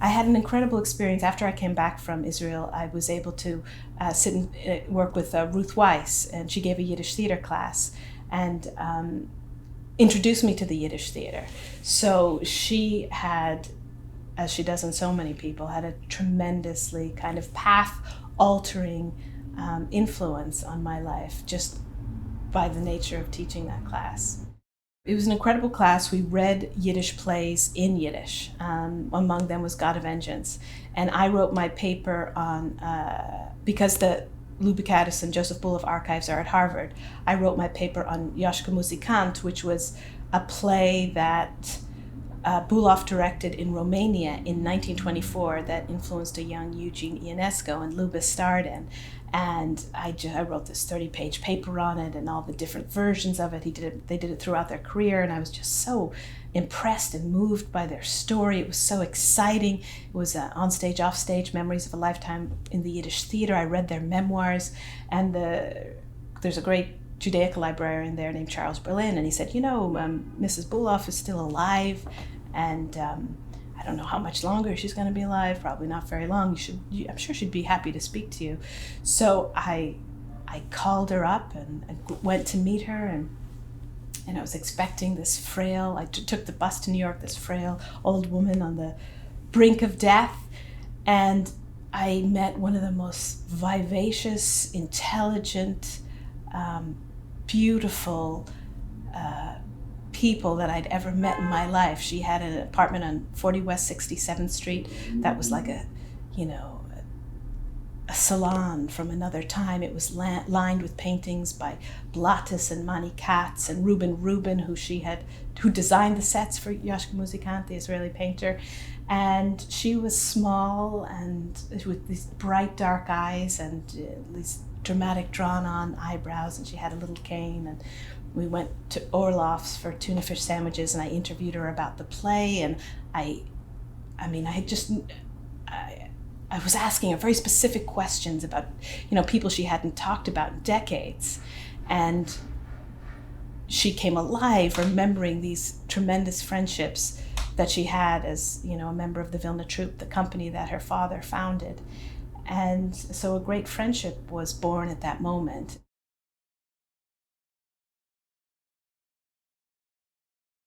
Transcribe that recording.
I had an incredible experience. After I came back from Israel, I was able to sit and work with Ruth Wisse, and she gave a Yiddish theater class and introduced me to the Yiddish theater. So she had, as she does in so many people, had a tremendously kind of path-altering influence on my life just by the nature of teaching that class. It was an incredible class. We read Yiddish plays in Yiddish. Among them was God of Vengeance. And I wrote my paper on, because the Luba Kadison Buloff archives are at Harvard, I wrote my paper on Yoshka Muzikant, which was a play that Buloff directed in Romania in 1924 that influenced a young Eugene Ionesco, and Luba starred in. And I wrote this 30-page paper on it and all the different versions of it. They did it throughout their career, and I was just so impressed and moved by their story. It was so exciting. It was on-stage, off-stage, memories of a lifetime in the Yiddish theater. I read their memoirs, and there's a great Judaica librarian there named Charles Berlin, and he said, Mrs. Buloff is still alive, and I don't know how much longer she's going to be alive, probably not very long. I'm sure she'd be happy to speak to you. So I called her up and went to meet her, and I was expecting this frail, I took the bus to New York, this frail old woman on the brink of death, and I met one of the most vivacious, intelligent, beautiful people that I'd ever met in my life. She had an apartment on 40 West 67th Street that was like a salon from another time. It was lined with paintings by Blattes and Mani Katz and Rubin, who designed the sets for Yoshka Muzikant, the Israeli painter. And she was small and with these bright dark eyes and these dramatic drawn-on eyebrows, and she had a little cane, and we went to Orloff's for tuna fish sandwiches, and I interviewed her about the play, and I was asking her very specific questions about, people she hadn't talked about in decades, and she came alive remembering these tremendous friendships that she had as, a member of the Vilna Troupe, the company that her father founded. And so a great friendship was born at that moment.